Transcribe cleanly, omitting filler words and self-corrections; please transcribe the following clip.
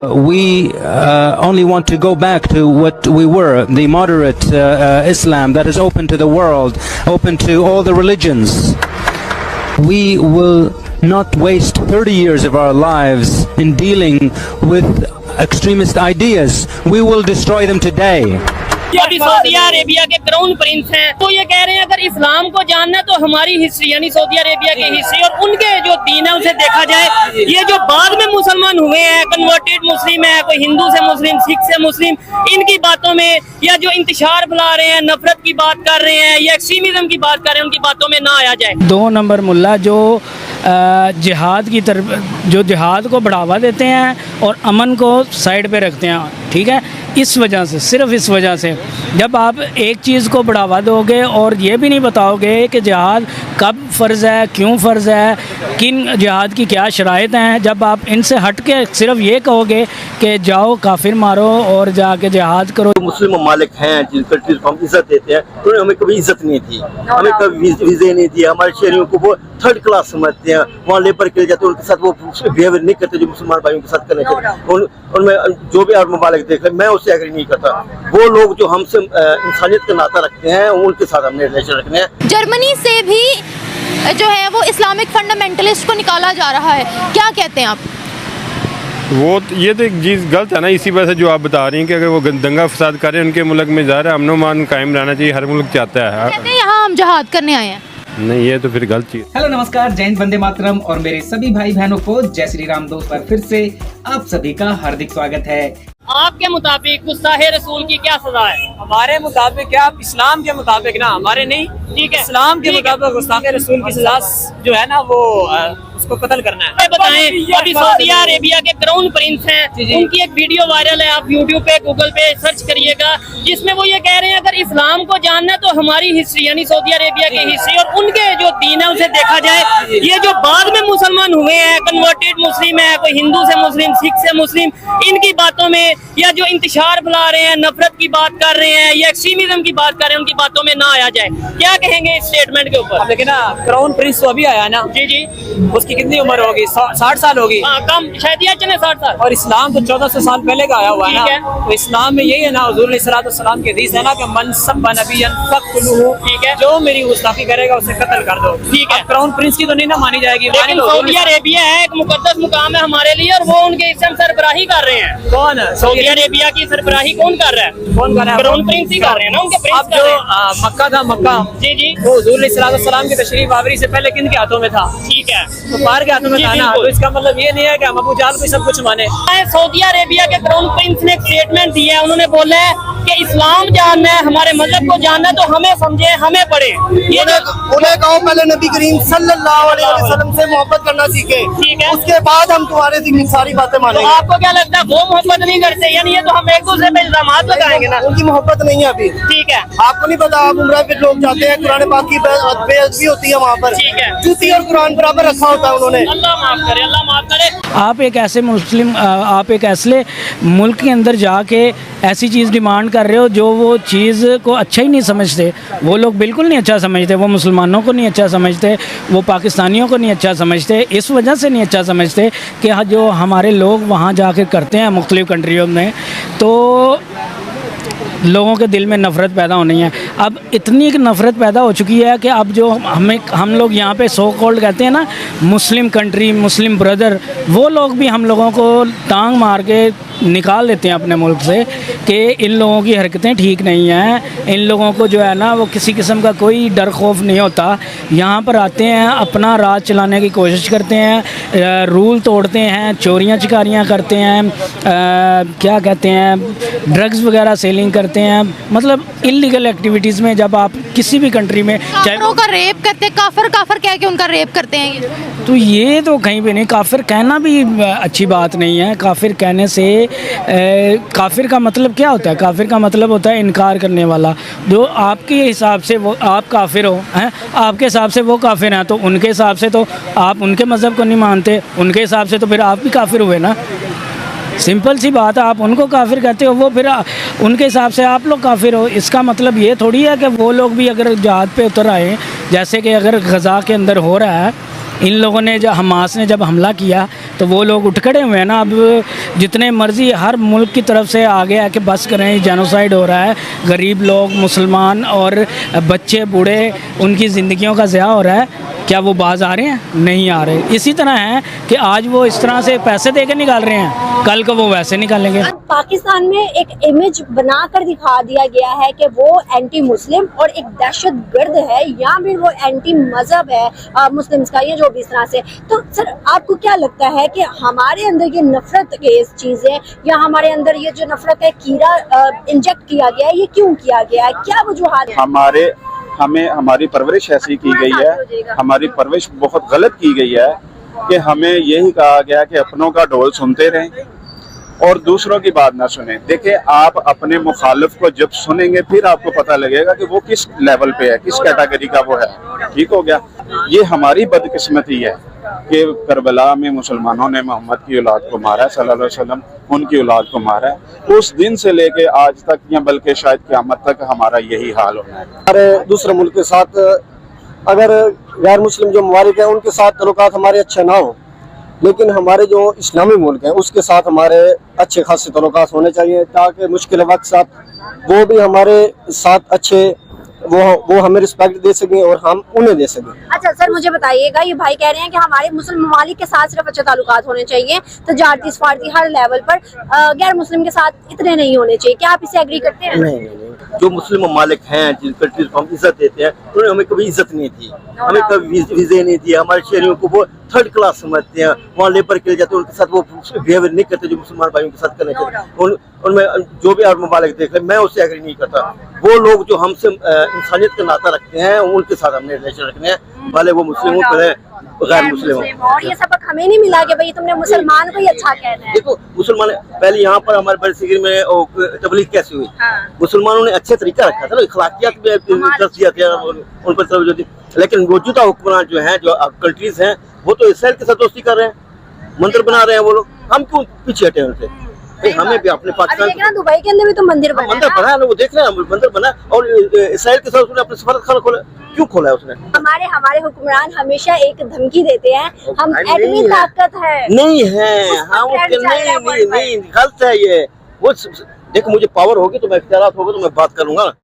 We only want to go back to what we were, the moderate Islam that is open to the world, open to all the religions. We will not waste 30 years of our lives in dealing with extremist ideas. We will destroy them today. ابھی سعودی عربیہ کے crown prince ہیں تو یہ کہہ رہے ہیں اگر اسلام کو جاننا ہے تو ہماری ہسٹری یعنی سعودی عربیہ کی ہسٹری اور ان کے جو دین ہے اسے دیکھا جائے. یہ جو بعد میں مسلمان ہوئے ہیں, کنورٹیڈ مسلم ہے, کوئی ہندو سے مسلم, سکھ سے مسلم, ان کی باتوں میں یا جو انتشار پھیلا رہے ہیں, نفرت کی بات کر رہے ہیں یا ایکسٹریمزم کی بات کر رہے ہیں, ان کی باتوں میں نہ آیا جائے. 2 نمبر ملا جو جہاد کی طرف جو جہاد کو بڑھاوا دیتے ہیں اور امن کو سائڈ پہ رکھتے ہیں, ٹھیک ہے. اس وجہ سے, صرف اس وجہ سے جب آپ ایک چیز کو بڑھاوا دو گے اور یہ بھی نہیں بتاؤ گے کہ جہاد کب فرض ہے, کیوں فرض ہے, کن جہاد کی کیا شرائط ہیں, جب آپ ان سے ہٹ کے صرف یہ کہو گے کہ جاؤ کافر مارو اور جا کے جہاد کرو. مسلم ممالک ہیں جن کنٹریز کو ہم عزت دیتے ہیں, انہوں نے ہمیں کبھی عزت نہیں دی, ہمیں کبھی ویزے نہیں دیے, ہمارے شہریوں کو وہ 3rd کلاس سمجھتے ہیں, وہاں لیبر کے جاتے ہیں, ان کے ساتھ وہ بیہیویئر نہیں کرتے جو مسلمان بھائیوں کے ساتھ کرنا چاہیے. ان میں جو بھی اور ممالک دیکھ رہے میں اس سے ایگری نہیں کرتا. وہ لوگ جو ہم سے انسانیت کا ناطہ رکھتے ہیں ان کے ساتھ ہم نے ریلیشن رکھنے ہیں. جرمنی سے بھی جو ہے وہ اسلامک فنڈامنٹلسٹ کو نکالا جا رہا ہے, کیا کہتے ہیں آپ؟ وہ یہ تو ایک چیز غلط ہے نا, اسی وجہ سے جو آپ بتا رہی ہیں کہ اگر وہ دنگا فساد کر رہے ہیں ان کے ملک میں ظاہر ہے امن و امان قائم رہنا چاہیے, ہر ملک چاہتا ہے. کہتے ہیں یہاں ہم جہاد کرنے آئے ہیں. نہیں, یہ تو پھر غلط چیز. ہیلو نمسکار, جے ہند وندے ماترم اور میرے سبھی بھائی بہنوں کو جے شری رام دوست پر پھر سے آپ سبھی کا ہاردک سواگت ہے. آپ کے مطابق گستاخ رسول کی کیا سزا ہے؟ ہمارے مطابق کیا, اسلام کے مطابق نا, ہمارے نہیں, ٹھیک ہے, اسلام کے مطابق گستاخ رسول کی سزا جو ہے نا وہ اس کو قتل کرنا ہے. بتائیں, ابھی سعودی عربیہ کے کراؤن پرنس ہیں, ان کی ایک ویڈیو وائرل ہے, آپ یوٹیوب پہ گوگل پہ سرچ کریے گا, جس میں وہ یہ کہہ رہے ہیں اگر اسلام کو جاننا ہے تو ہماری ہسٹری یعنی سعودی عربیہ کی ہسٹری اور ان کے جو دین ہے اسے دیکھا جائے. یہ جو بعد میں مسلمان ہوئے ہیں, کنورٹیڈ مسلم ہے, کوئی ہندو سے مسلم, سکھ سے مسلم, ان کی باتوں میں یا جو انتشار پھیلا رہے ہیں, نفرت کی بات کر رہے ہیں یا ایکسٹریمزم کی بات کر رہے ہیں, ان کی باتوں میں نہ آیا جائے. کیا کہیں گے اس اسٹیٹمنٹ کے اوپر؟ لیکن نا کراؤن پرنس تو ابھی آیا نا, جی جی, اس کی کتنی عمر ہوگی, 60 سال ہوگی, کم شاید یہ چلے 60 سال, اور اسلام تو 1400 سال پہلے کا آیا ہوا ہے نا. تو اسلام میں یہی ہے نا, حضور علیہ الصلوۃ والسلام کی حدیث ہے نا کہ من سب نبیا فقتلوہ, ٹھیک ہے, جو میری گستاخی کرے گا اسے قتل کر دو. ٹھیک ہے, کراؤن پرنس کی تو نہیں نا مانی جائے گی. لیکن سعودی عربیہ ہے, ایک مقدس مقام ہے ہمارے لیے, اور وہ ان کے اس سے سربراہی کر رہے ہیں. کون ہے سعودی عربیہ کی سربراہی کون کر رہا ہے؟ کون کر رہا ہے؟ کراؤن پرنس ہی کر رہے ہیں نا, ان کے پرنس اب جو مکہ تھا, مکہ, جی جی, وہ حضور علیہ الصلوۃ والسلام کی تشریف آوری سے پہلے کن کے ہاتھوں میں تھا؟ ٹھیک ہے, کفار کے ہاتھوں میں تھا نا. تو اس کا مطلب یہ نہیں ہے کہ ہم ابو جہل کو سب کچھ مانے. سعودی عربیہ کے کراؤن پرنس نے ایک اسٹیٹمنٹ دیا ہے, انہوں نے بولا ہے کہ اسلام جاننا ہے, ہمارے مذہب کو جاننا ہے تو ہمیں سمجھے, ہمیں پڑھے. انہیں کہو پہلے نبی کریم صلی اللہ علیہ وسلم سے محبت کرنا سیکھے, ٹھیک ہے, اس کے بعد ہم تمہارے ذکر ساری باتیں مانیں تو گے. آپ کو کیا لگتا ہے وہ محبت نہیں کرتے, یعنی یہ تو ہم ایک دوسرے پہ الزامات لگائیں گے نا. ان کی محبت نہیں ہے ابھی. ٹھیک ہے, آپ کو نہیں پتا, آپ عمرہ پہ لوگ جاتے ہیں, قرآن پاک کی بے ادبی ہوتی ہے وہاں پر, ٹھیک ہے, جوتی اور قرآن برابر رکھا ہوتا ہے انہوں نے. اللہ معاف کرے, اللہ معاف کرے. آپ ایک ایسے مسلم, آپ ایک ایسے ملک کے اندر جا کے ایسی چیز ڈیمانڈ کر رہے ہو جو وہ چیز کو اچھا ہی نہیں سمجھتے. وہ لوگ بالکل نہیں اچھا سمجھتے, وہ مسلمانوں کو نہیں اچھا سمجھتے, وہ پاکستانیوں کو نہیں اچھا سمجھتے. اس وجہ سے نہیں اچھا سمجھتے کہ جو ہمارے لوگ وہاں جا کے کرتے ہیں مختلف کنٹریوں میں, تو لوگوں کے دل میں نفرت پیدا ہونی ہے. اب اتنی نفرت پیدا ہو چکی ہے کہ اب جو ہم لوگ یہاں پہ سو کالڈ کہتے ہیں نا مسلم کنٹری, مسلم بردر, وہ لوگ بھی ہم لوگوں کو ٹانگ مار کے نکال دیتے ہیں اپنے ملک سے کہ ان لوگوں کی حرکتیں ٹھیک نہیں ہیں. ان لوگوں کو جو ہے نا وہ کسی قسم کا کوئی ڈر خوف نہیں ہوتا, یہاں پر آتے ہیں, اپنا راج چلانے کی کوشش کرتے ہیں, رول توڑتے ہیں, چوریاں چکاریاں کرتے ہیں, کیا کہتے ہیں, ڈرگز وغیرہ سیلنگ کرتے ہیں, مطلب انلیگل ایکٹیویٹیز میں. جب آپ کسی بھی کنٹری میں کافروں کا ریپ کرتے ہیں, کافر کہہ کے ان کا ریپ کرتے ہیں, تو یہ تو کہیں بھی نہیں. کافر کہنا بھی اچھی بات نہیں ہے. کافر کہنے سے کافر کا مطلب کیا ہوتا ہے؟ کافر کا مطلب ہوتا ہے انکار کرنے والا. جو آپ کے حساب سے وہ آپ کافر ہو, آپ کے حساب سے وہ کافر ہیں, تو ان کے حساب سے تو آپ ان کے مذہب کو نہیں مانتے, ان کے حساب سے تو پھر آپ بھی کافر ہوئے نا. سمپل سی بات ہے, آپ ان کو کافر کہتے ہو, وہ پھر ان کے حساب سے آپ لوگ کافر ہو. اس کا مطلب یہ تھوڑی ہے کہ وہ لوگ بھی اگر جہاد پہ اتر آئے, جیسے کہ اگر غزہ کے اندر ہو رہا ہے, ان لوگوں نے جب حماس نے جب حملہ کیا تو وہ لوگ اٹھ کھڑے ہوئے ہیں نا. اب جتنے مرضی ہر ملک کی طرف سے آگے آ کے بس کریں, جینوسائیڈ ہو رہا ہے, غریب لوگ, مسلمان اور بچے بوڑھے, ان کی زندگیوں کا ضیاع ہو رہا ہے. کیا وہ باز آ رہے ہیں؟ نہیں آ رہے. اسی طرح ہے کہ آج وہ اس طرح سے پیسے دے کے نکال رہے ہیں, کل کو وہ ویسے نکالیں گے. پاکستان میں ایک امیج بنا کر دکھا دیا گیا ہے کہ وہ اینٹی مسلم اور ایک دہشت گرد ہے, یا پھر وہ اینٹی مذہب ہے مسلمس کا, یا جو بھی اس طرح سے. تو سر آپ کو کیا لگتا ہے کہ ہمارے اندر یہ نفرت کے چیزیں, یا ہمارے اندر یہ جو نفرت ہے کیڑا انجیکٹ کیا گیا ہے, یہ کیوں کیا گیا ہے؟ کیا وجوہات ہیں؟ ہماری پرورش ایسی کی گئی ہے, ہماری پرورش بہت غلط کی گئی ہے کہ ہمیں یہی کہا گیا کہ اپنوں کا ڈھول سنتے رہیں اور دوسروں کی بات نہ سنیں. دیکھیں, آپ اپنے مخالف کو جب سنیں گے پھر آپ کو پتہ لگے گا کہ وہ کس لیول پہ ہے, کس کیٹیگری کا وہ ہے. ٹھیک ہو گیا. یہ ہماری بدقسمتی ہے کہ کربلا میں مسلمانوں نے محمد کی اولاد کو مارا ہے, صلی اللہ علیہ وسلم ان کی اولاد کو مارا ہے. اس دن سے لے کے آج تک, یا بلکہ شاید قیامت تک ہمارا یہی حال ہونا ہے. ہمارے دوسرے ملک کے ساتھ اگر غیر مسلم جو ممالک ہیں ان کے ساتھ تعلقات ہمارے اچھے نہ ہوں, لیکن ہمارے جو اسلامی ملک ہیں اس کے ساتھ ہمارے اچھے خاصے تعلقات ہونے چاہیے, تاکہ مشکل وقت ساتھ وہ بھی ہمارے ساتھ اچھے, وہ ہمیں رسپیکٹ دے سکیں اور ہم انہیں دے سکیں. اچھا سر, مجھے بتائیے گا, یہ بھائی کہہ رہے ہیں کہ ہمارے مسلم ممالک کے ساتھ صرف اچھے تعلقات ہونے چاہیے, تجارتی سفارتی ہر لیول پر, غیر مسلم کے ساتھ اتنے نہیں ہونے چاہیے. کیا آپ اسے ایگری کرتے ہیں؟ نہیں. جو مسلم ممالک ہیں جن کنٹریز کو ہم عزت دیتے ہیں, انہوں نے ہمیں کبھی عزت نہیں دی, ہمیں کبھی ویزے نہیں دیے. ہمارے شہریوں کو وہ تھرڈ کلاس سمجھتے ہیں, وہاں لیبر کے لیے جاتے ہیں, ان کے ساتھ وہ بہیویئر نہیں کرتے جو مسلمان بھائیوں کے ساتھ کرنا چاہیے. ان میں جو بھی اور ممالک دیکھ لیں, میں اس سے ایگری نہیں کرتا. وہ لوگ جو ہم سے انسانیت کا ناطہ رکھتے ہیں ان کے ساتھ ہم نے ریلیشن رکھنے ہیں, بھلے وہ مسلم ہوں بھلے غیر مسلم ہوں. اور یہ سبق ہمیں نہیں ملا کہ بھئی تم نے مسلمان کو ہی اچھا کہنا ہے. دیکھو, مسلمان پہلے یہاں پر ہمارے بڑے صغیر میں تبلیغ کیسے ہوئی, مسلمانوں نے اچھے طریقہ رکھا تھا نا, اخلاقیات میں درس دیا تھا, ان پر توجہ دی. لیکن موجودہ حکمران جو ہیں, جو کنٹریز ہیں, وہ تو اسرائیل کے ساتھ دوستی کر رہے ہیں, مندر بنا رہے ہیں وہ لوگ. ہم کیوں پیچھے ہٹے ان سے؟ ہمیں بھی اپنے پاکستان دبئی کے اندر بھی تو مندر بنا ہے نا, وہ دیکھ رہے ہیں مندر بنا, اور اسرائیل کے ساتھ اس نے اپنے سفارت خانہ کھولا. کیوں کھولا ہے اس نے؟ ہمارے حکمران ہمیشہ ایک دھمکی دیتے ہیں, ہم ایٹمی طاقت ہے. نہیں ہے, نہیں, غلط ہے یہ. وہ دیکھو, مجھے پاور ہوگی تو میں اختیارات ہوگا تو میں بات کروں گا.